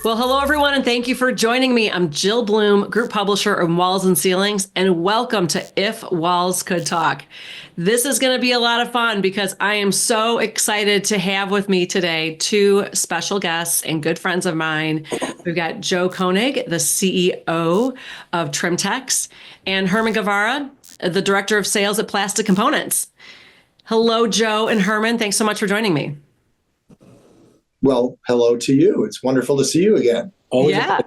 Well, hello, everyone, and thank you for joining me. I'm Jill Bloom, Group Publisher of Walls and Ceilings, and welcome to If Walls Could Talk. This is going to be a lot of fun because I am so excited to have with me today two special guests and good friends of mine. We've got Joe Koenig, the CEO of Trim-Tex, and Herman Guevara, the Director of Sales at Plastic Components. Hello, Joe and Herman. Thanks so much for joining me. Well, hello to you. It's wonderful to see you again. Always yeah.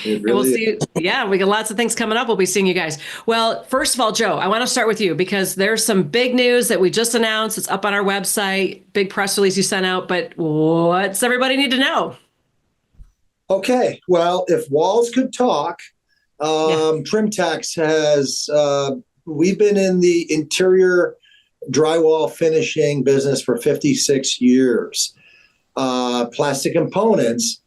It really we'll see. Yeah, we got lots of things coming up. We'll be seeing you guys. Well, first of all, Joe, I want to start with you because there's some big news that we just announced. It's up on our website, big press release you sent out. But what's everybody need to know? Okay. Well, if walls could talk, Trim-Tex has, we've been in the interior drywall finishing business for 56 years. Plastic Components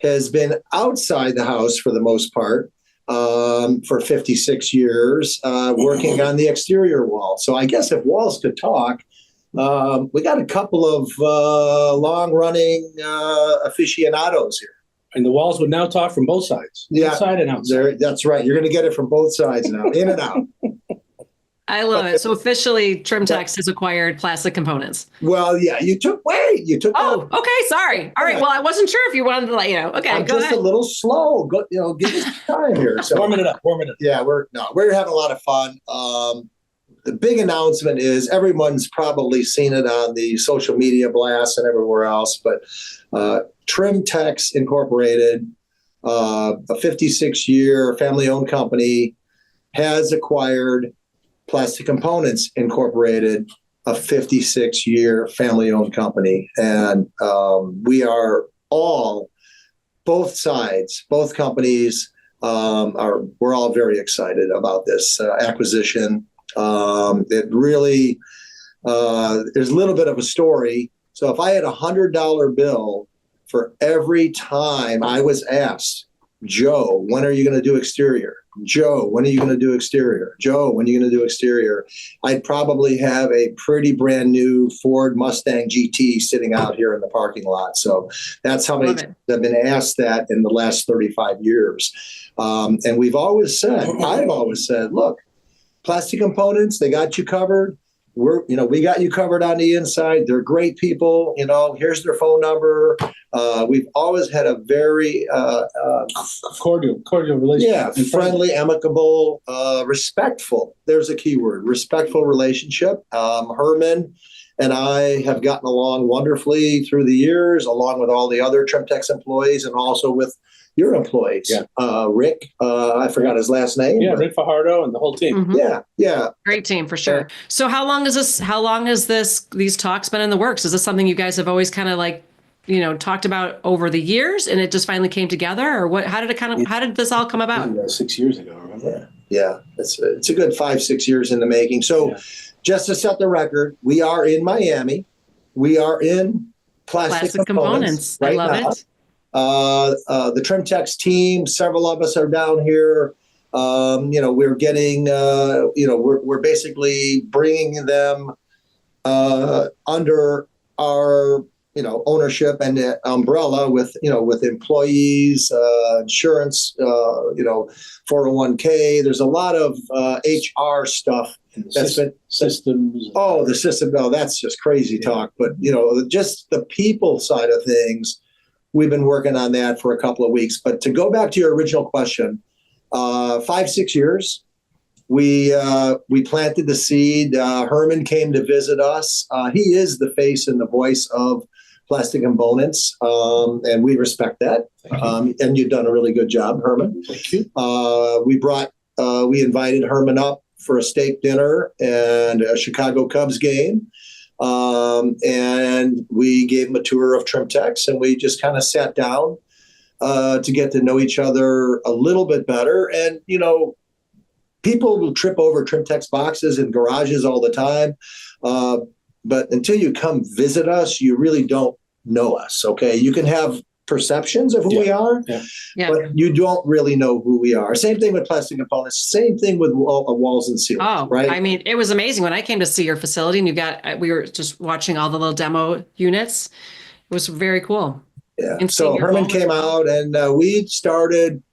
has been outside the house for the most part for 56 years, working on the exterior wall. So I guess if walls could talk, we got a couple of long-running aficionados here. And the walls would now talk from both sides, inside and outside. That's right. You're going to get it from both sides now, in and out. I love it. So officially, Trim-Tex has acquired Plastic Components. Well, yeah, you took. Oh, okay. Sorry. All right. Well, I wasn't sure if you wanted to let you know. Okay, I'm just ahead. A little slow. Give us time here. So warming it up. Yeah, we're having a lot of fun. The big announcement is everyone's probably seen it on the social media blasts and everywhere else, but Trim-Tex Incorporated, a 56-year family-owned company, has acquired Plastic Components Incorporated, a 56-year family-owned company. And we are both sides, both companies we're all very excited about this acquisition. It really, there's a little bit of a story. So if I had $100 bill for every time I was asked, Joe, when are you going to do exterior? Joe, when are you going to do exterior? Joe, when are you going to do exterior? I'd probably have a pretty brand new Ford Mustang GT sitting out here in the parking lot. So that's how many have been asked that in the last 35 years. And I've always said, look, Plastic Components, they got you covered. We got you covered on the inside. They're great people. Here's their phone number. We've always had a very cordial relationship. Yeah, friendly, amicable, respectful. There's a key word, respectful relationship. Herman and I have gotten along wonderfully through the years, along with all the other Trim-Tex employees and also with your employees. Yeah. Rick, I forgot his last name. Yeah, Rick Fajardo and the whole team. Mm-hmm. Yeah. Great team for sure. So how long has these talks been in the works? Is this something you guys have always kind of talked about over the years and it just finally came together, or what? How did this all come about? 6 years ago, remember? Yeah. It's a good 5-6 years in the making. So just to set the record, we are in Miami. We are in Plastic Components right I love now. It. The Trim-Tex team, several of us are down here. We're getting, we're basically bringing them under our, ownership and umbrella with employees, insurance, 401k. There's a lot of HR stuff. That's been systems. Oh, the system. No, that's just crazy talk. But, just the people side of things. We've been working on that for a couple of weeks. But to go back to your original question, 5-6 years, we planted the seed. Herman came to visit us. He is the face and the voice of Plastic Components, and we respect that. And you've done a really good job, Herman. Thank you. We invited Herman up for a steak dinner and a Chicago Cubs game. And we gave him a tour of Trim-Tex, and we just kind of sat down to get to know each other a little bit better. And, people will trip over Trim-Tex boxes in garages all the time. But until you come visit us, you really don't know us. Okay. You can have perceptions of who we are, but you don't really know who we are. Same thing with Plastic Components. Same thing with walls and ceilings. Oh, right. I mean, it was amazing when I came to see your facility, and we were just watching all the little demo units. It was very cool. Yeah. in So senior Herman home. came out, and we started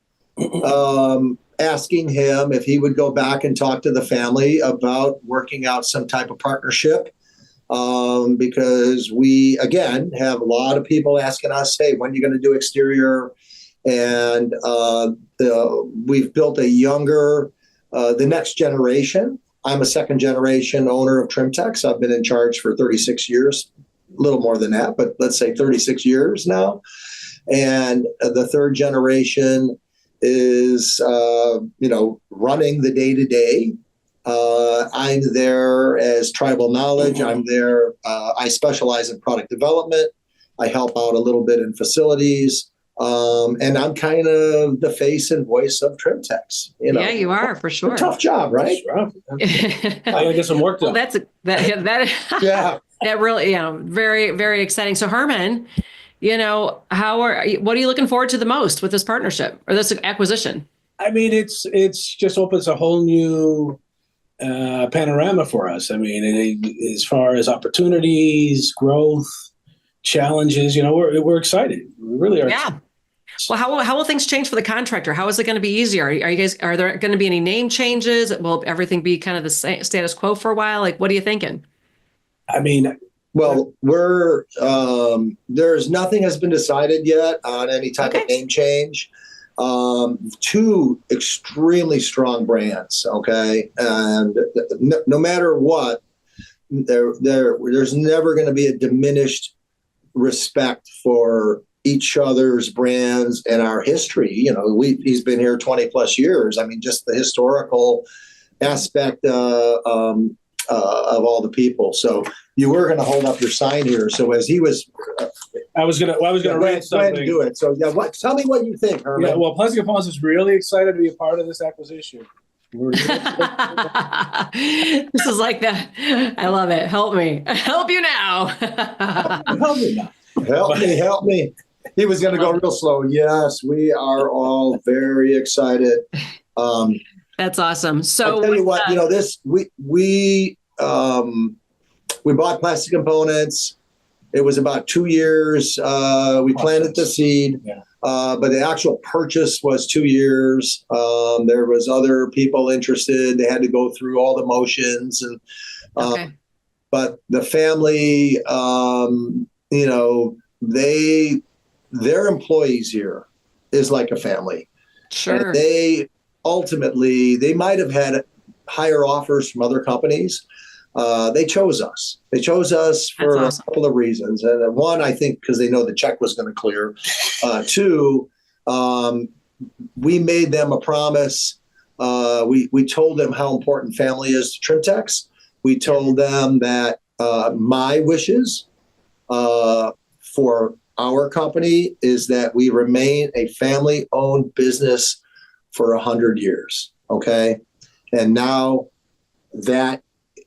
asking him if he would go back and talk to the family about working out some type of partnership. Because we, again, have a lot of people asking us, hey, when are you going to do exterior? And we've built a younger, the next generation. I'm a second generation owner of Trim-Tex. I've been in charge for 36 years, a little more than that, but let's say 36 years now. And the third generation is, running the day-to-day. I'm there as tribal knowledge. I'm there. I specialize in product development. I help out a little bit in facilities. And I'm kind of the face and voice of Trim-Tex. Yeah, you are, for sure. A tough job, right? I gotta get some work done. Well, that Yeah. that really, very, very exciting. So Herman, what are you looking forward to the most with this partnership or this acquisition? I mean, it's just opens a whole new panorama for us. I mean, as far as opportunities, growth, challenges, we're excited. We really are. Yeah. Well, how will things change for the contractor? How is it going to be easier? Are there going to be any name changes? Will everything be kind of the same status quo for a while? Like, what are you thinking? I mean, well, there's nothing has been decided yet on any type of name change. Two extremely strong brands. Okay. And no matter what, there's never going to be a diminished respect for each other's brands and our history. He's been here 20 plus years. I mean, just the historical aspect of all the people. So you were going to hold up your sign here. So as he was, I was going to read something. Go ahead and do it. So yeah, tell me what you think, Herman. Yeah, well, Plastic Components is really excited to be a part of this acquisition. This is like that. I love it. Help me. Help you now. Help me now. Help me. He was going to go real slow. Yes, we are all very excited. That's awesome. So I'll tell you what, we bought Plastic Components. It was about 2 years. We planted the seed, but the actual purchase was 2 years. There was other people interested. They had to go through all the motions, and but the family, their employees here is like a family. Sure. And they might have had higher offers from other companies. They chose us. They chose us for a couple of reasons. And one, I think, because they know the check was going to clear. Two, we made them a promise. We told them how important family is to Trim-Tex. We told them that my wishes for our company is that we remain a family-owned business for 100 years. Okay. And now that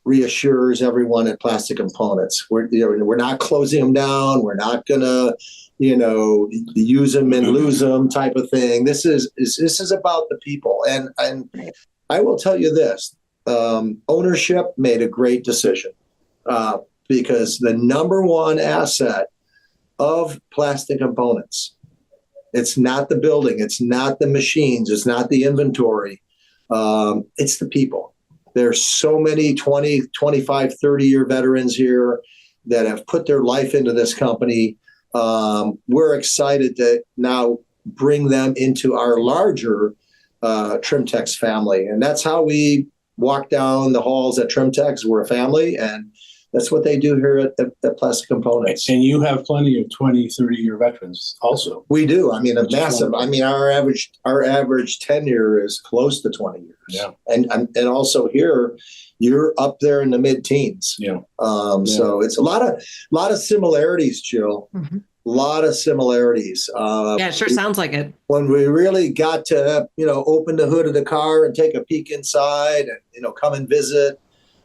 reassures everyone at Plastic Components. We're not closing them down. We're not going to, use them and lose them type of thing. This is about the people. And I will tell you this, ownership made a great decision because the number one asset of Plastic Components, it's not the building, it's not the machines, it's not the inventory, it's the people. There's so many 20, 25, 30-year veterans here that have put their life into this company. We're excited to now bring them into our larger Trim-Tex family. And that's how we walk down the halls at Trim-Tex. We're a family, and that's what they do here at Plastic Components. And you have plenty of 20, 30-year veterans also. We do. I mean, our average tenure is close to 20 years. Yeah. And also here, you're up there in the mid-teens. Yeah. So it's a lot of similarities, Jill. Mm-hmm. A lot of similarities. It sure sounds like it. When we really got to, open the hood of the car and take a peek inside and, come and visit.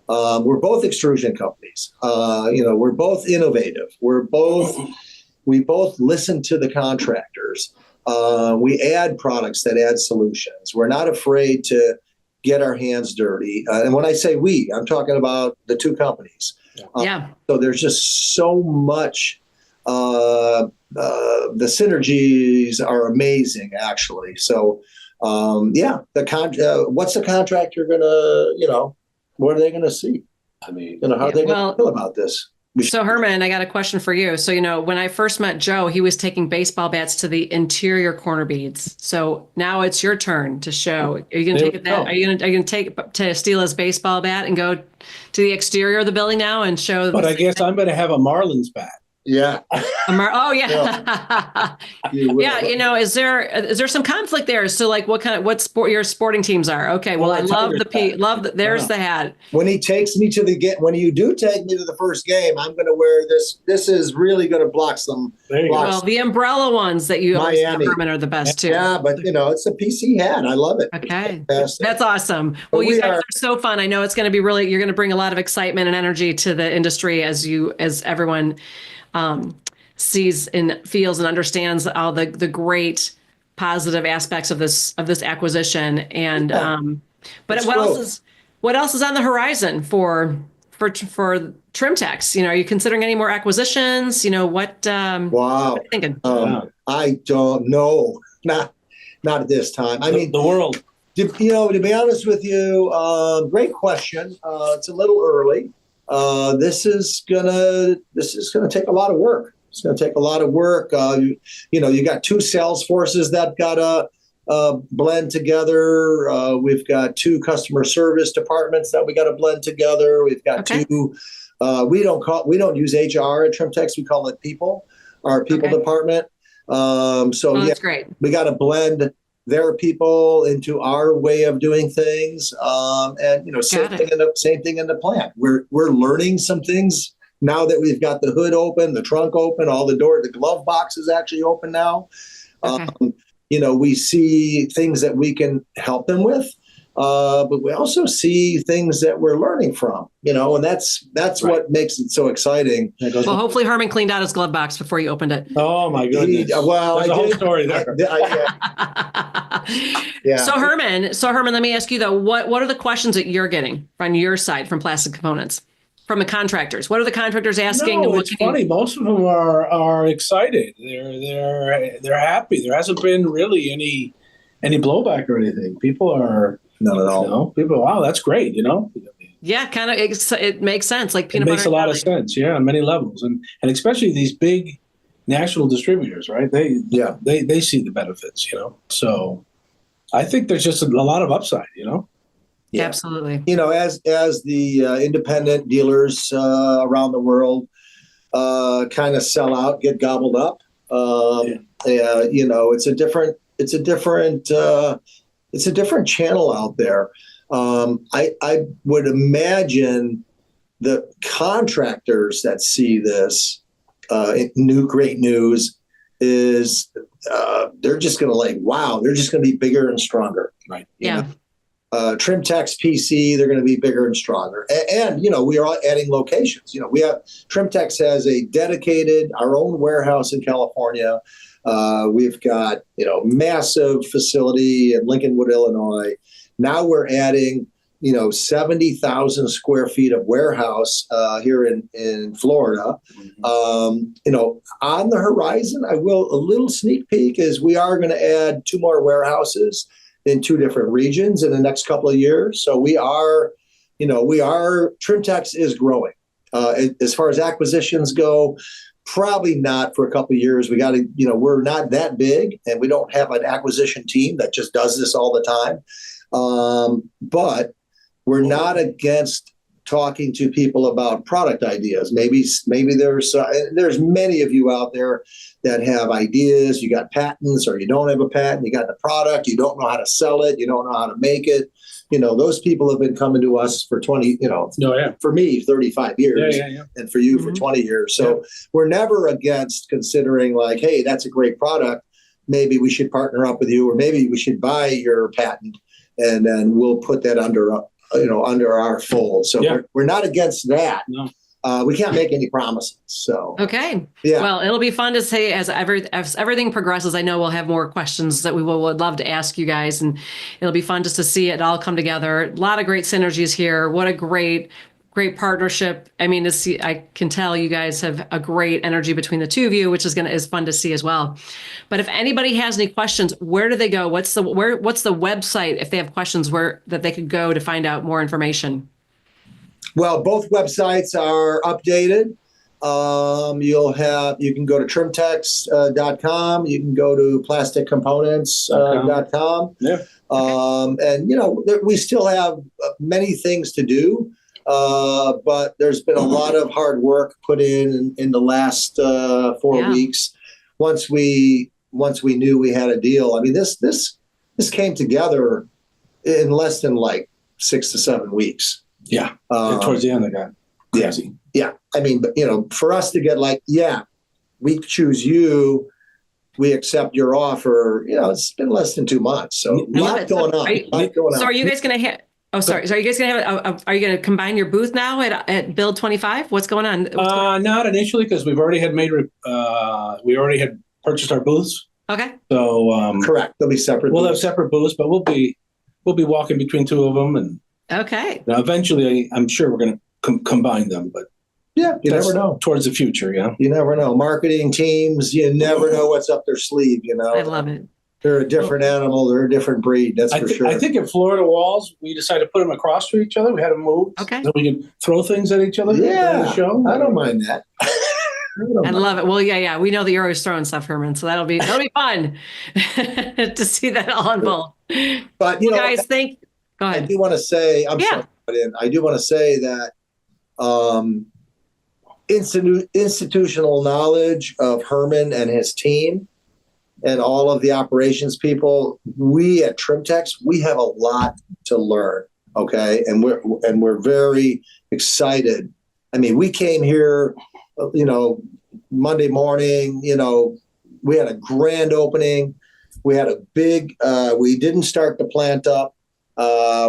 We're both extrusion companies. We're both innovative. We both listen to the contractors. We add products that add solutions. We're not afraid to get our hands dirty. And when I say we, I'm talking about the two companies. So there's just so much the synergies are amazing, actually. So, what's the contractor gonna, what are they gonna see? I mean, How are they gonna feel about this? So Herman, I got a question for you. So, when I first met Joe, he was taking baseball bats to the interior corner beads. So now it's your turn to show. Are you going to take that? Are you going to take to steal his baseball bat and go to the exterior of the building now and show? But I guess I'm going to have a Marlins bat. Yeah. Oh yeah. Yeah. Is there some conflict there? So like what sport your sporting teams are? Okay. Well, I love there's the hat. When he takes me when you do take me to the first game, I'm going to wear this. This is really going to block some. Well, the umbrella ones that you always have, Herman, are the best too. Yeah, but it's a PC hat. I love it. Okay. That's awesome. Well, you guys are so fun. I know it's going to be you're going to bring a lot of excitement and energy to the industry as everyone sees and feels and understands all the great positive aspects of this acquisition. And but what else is on the horizon for Trim-Tex? Are you considering any more acquisitions? Wow. What are you thinking? I don't know. Not at this time. I mean, the world. To be honest with you, great question. It's a little early. This is gonna take a lot of work. It's gonna take a lot of work. You got two sales forces that gotta blend together. We've got two customer service departments that we got to blend together. We've got two. We don't use HR at Trim-Tex. We call it our people department. That's great. We got to blend their people into our way of doing things. Same thing in the plant. We're learning some things now that we've got the hood open, the trunk open, the glove box is actually open now. Okay. We see things that we can help them with, but we also see things that we're learning from, and that's right. What makes it so exciting. Well, hopefully Herman cleaned out his glove box before you opened it. Oh my goodness! There's a whole story there. Yeah. So Herman, let me ask you though, what are the questions that you're getting on your side from Plastic Components? From the contractors, what are the contractors asking? No, it's funny. Most of them are excited. They're happy. There hasn't been really any blowback or anything. People are not at all. People, wow, that's great. Yeah, kind of. It makes sense. Like peanut butter. It makes makes a lot of sense. Yeah, on many levels, and especially these big national distributors, right? They see the benefits. So I think there's just a lot of upside. Yeah. Absolutely. As the independent dealers around the world kind of sell out, get gobbled up. It's a different channel out there. I would imagine the contractors that see this great news is they're just going to wow, they're just going to be bigger and stronger. Right. Yeah. Trim-Tex PC, they're going to be bigger and stronger. And we are adding locations. We have Trim-Tex has our own warehouse in California. We've got, massive facility in Lincolnwood, Illinois. Now we're adding, 70,000 square feet of warehouse here in Florida. Mm-hmm. On the horizon, a little sneak peek is we are going to add 2 more warehouses in 2 different regions in the next couple of years. So Trim-Tex is growing. As far as acquisitions go, probably not for a couple of years. We got to, we're not that big and we don't have an acquisition team that just does this all the time. But we're not against talking to people about product ideas. Maybe there's many of you out there that have ideas. You got patents or you don't have a patent. You got the product. You don't know how to sell it. You don't know how to make it. Those people have been coming to us for 20, for me, 35 years and for you for 20 years. So we're never against considering like, hey, that's a great product. Maybe we should partner up with you, or maybe we should buy your patent and then we'll put that under our fold. So we're not against that. No. We can't make any promises. So okay, well, it'll be fun to say as everything progresses. I know we'll have more questions that would love to ask you guys, and it'll be fun just to see it all come together. A lot of great synergies here. What a great great partnership. I mean, I can tell you guys have a great energy between the two of you, which is fun to see as well. But if anybody has any questions, where do they go? What's the website if they have questions that they could go to find out more information? Well, both websites are updated. You can go to Trim-Tex.com. You can go to PlasticComponents.com. Yeah. And we still have many things to do, but there's been a lot of hard work put in the last 4 weeks. Once we knew we had a deal, I mean, this came together in less than like 6 to 7 weeks. Yeah. Towards the end, I got crazy. Yeah. I mean, but for us to get we choose you, we accept your offer, it's been less than 2 months. So a lot going on. So are you guys going to have, So are you guys going to have, are you going to combine your booth now at Build 25? What's going on? Not initially, because we've already had we already had purchased our booths. Okay. So, correct. They'll be separate. We'll have separate booths, but we'll be walking between two of them. And okay. Eventually, I'm sure we're going to combine them, but yeah, you never know. Towards the future, yeah. You never know. Marketing teams, you never know what's up their sleeve, I love it. They're a different animal. They're a different breed. That's for sure. I think in Florida Walls, we decided to put them across to each other. We had them moved. Okay. So we could throw things at each other. Yeah. The show. I don't mind that. I love it. Well, yeah. We know that you're always throwing stuff, Herman. So that'll be fun to see that all unfold. But guys, go ahead. I do want to say, I do want to say that institutional knowledge of Herman and his team and all of the operations people, we at Trim-Tex, we have a lot to learn. Okay. And we're very excited. I mean, we came here, Monday morning, we had a grand opening. We had a big, we didn't start the plant up.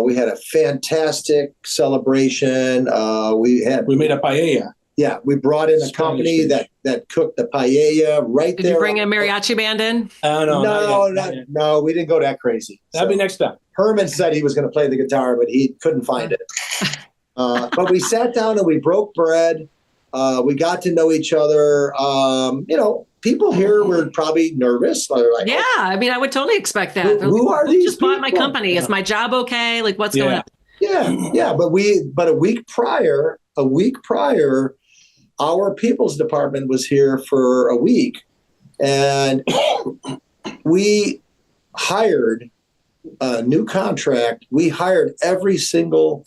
We had a fantastic celebration. We made a paella. Yeah, we brought in a company that cooked the paella right there. Did you bring a mariachi band in? No, we didn't go that crazy. That'd be next time. Herman said he was going to play the guitar, but he couldn't find it. But we sat down and we broke bread. We got to know each other. People here were probably nervous. Like, I mean, I would totally expect that. Who are these just people? bought my company. Is my job okay? Like, what's going on? Yeah. But a week prior, our people's department was here for a week, and we hired a new contract. We hired every single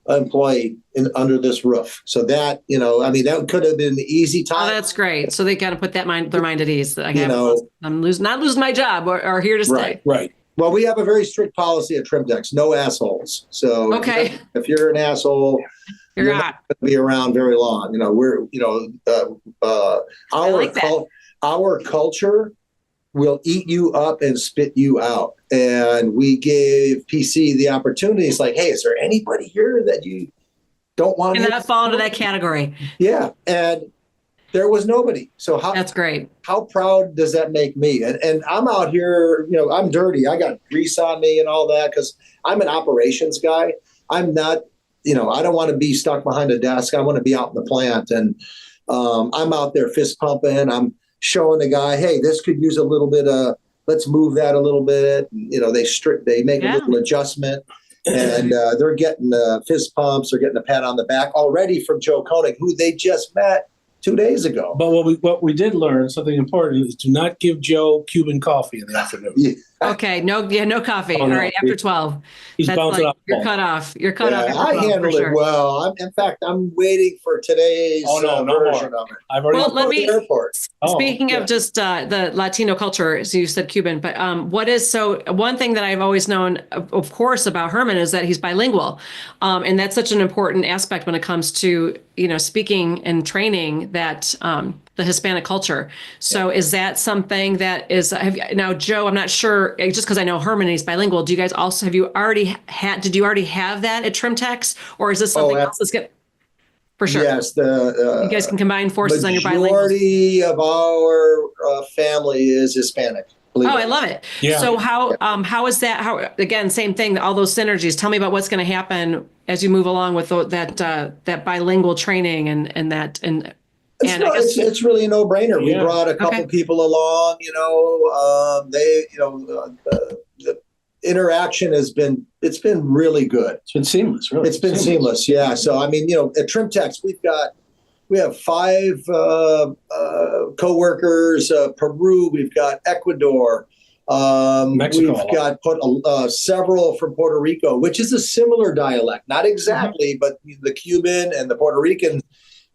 employee under this roof. So that, that could have been the easy time. Oh, that's great. So they got to put their mind at ease. I'm not losing my job or here to stay. Right. Well, we have a very strict policy at Trim-Tex, no assholes. So if you're an asshole, you're not going to be around very long. Our culture will eat you up and spit you out. And we gave PC the opportunity. It's like, hey, is there anybody here that you don't want to? And that fall into that category. Yeah. And there was nobody. So that's great. How proud does that make me? And I'm out here, I'm dirty. I got grease on me and all that because I'm an operations guy. I'm not, I don't want to be stuck behind a desk. I want to be out in the plant. And I'm out there fist pumping. I'm showing the guy, hey, this could use a little bit of, let's move that a little bit. They make a little adjustment. And they're getting fist pumps. They're getting a pat on the back already from Joe Koenig, who they just met 2 days ago. But what we did learn, something important, is to not give Joe Cuban coffee in the afternoon. Okay, no coffee. All right, after 12. He's bouncing off. You're cut off. You're cut off. I handled it well. In fact, I'm waiting for today's version of it. I've already the airport. Speaking of just the Latino culture, as you said Cuban, but one thing that I've always known, of course, about Herman is that he's bilingual. And that's such an important aspect when it comes to, speaking and training that the Hispanic culture. So is that something that is, now, Joe, I'm not sure, just because I know Herman and he's bilingual, do you guys also, did you already have that at Trim-Tex, or is this something else that's good? For sure. Yes. You guys can combine forces on your bilingual. Majority of our family is Hispanic. believe Oh, it. I love it. Yeah. So how is that? How, again, same thing, all those synergies. Tell me about what's going to happen as you move along with that bilingual training and It's, and no, I guess it's really a no-brainer. We Yeah. brought a couple Okay. people along. The interaction it's been really good. It's been seamless, really. It's been seamless. Yeah. So I mean, at Trim-Tex, we have 5 co-workers, Peru, we've got Ecuador, Mexico. we've got several from Puerto Rico, which is a similar dialect, not exactly, but the Cuban and the Puerto Rican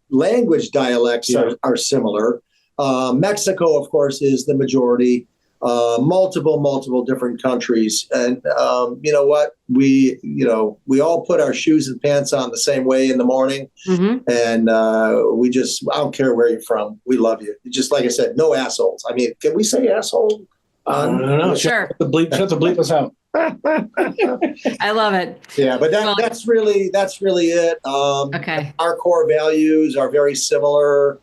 language dialects are similar. Mexico, of course, is the majority. Multiple different countries, and you know what? We all put our shoes and pants on the same way in the morning, and I don't care where you're from, we love you. Just like I said, no assholes. I mean, can we say asshole? No. Sure. Shut the bleep us out. I love it. Yeah, but that's really it. Okay. Our core values are very similar.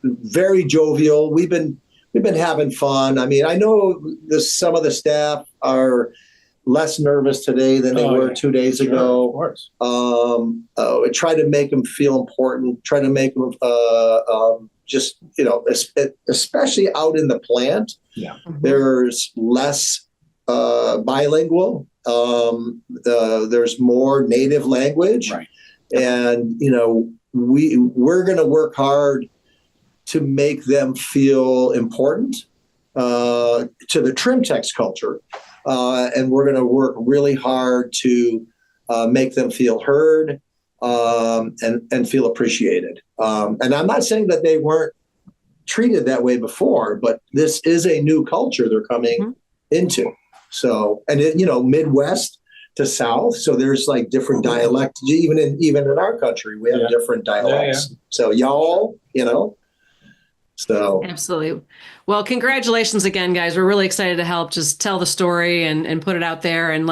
Very jovial. We've been having fun. I mean, I know some of the staff are less nervous today than they were 2 days ago. Of course. Try to make them feel important. Try to make them especially out in the plant. Yeah. There's less bilingual. There's more native language, Right. and we're going to work hard to make them feel important to the Trim-Tex culture. And we're going to work really hard to make them feel heard and feel appreciated. And I'm not saying that they weren't treated that way before, but this is a new culture they're coming into. So, and Midwest to South. So there's like different dialects, even in our country, we have different dialects. So y'all, So Absolutely. Well, congratulations again, guys. We're really excited to help just tell the story and put it out there and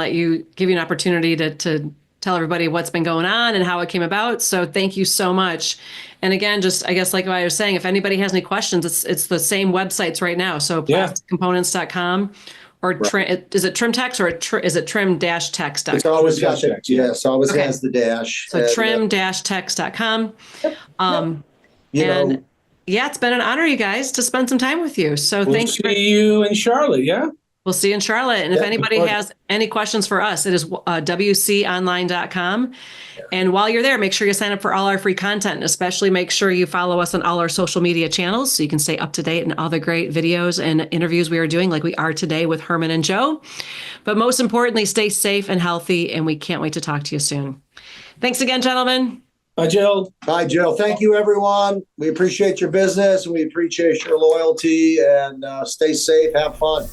give you an opportunity to tell everybody what's been going on and how it came about. So thank you so much. And again, just I guess like what I was saying, if anybody has any questions, it's the same websites right now. So plasticcomponents.com or is it Trim-Tex or is it trim-tex.com? it's always got yes, always has the dash. So trim-tex.com. And yeah, it's been an honor, you guys, to spend some time with you. So We'll thank you. see you in Charlotte, yeah? We'll see you in Charlotte. And if anybody has any questions for us, it is wconline.com. And while you're there, make sure you sign up for all our free content, and especially make sure you follow us on all our social media channels so you can stay up to date on all the great videos and interviews we are doing like we are today with Herman and Joe. But most importantly, stay safe and healthy, and we can't wait to talk to you soon. Thanks again, gentlemen. Bye, Jill. Bye, Jill. Thank you, everyone. We appreciate your business and we appreciate your loyalty, and stay safe. Have fun.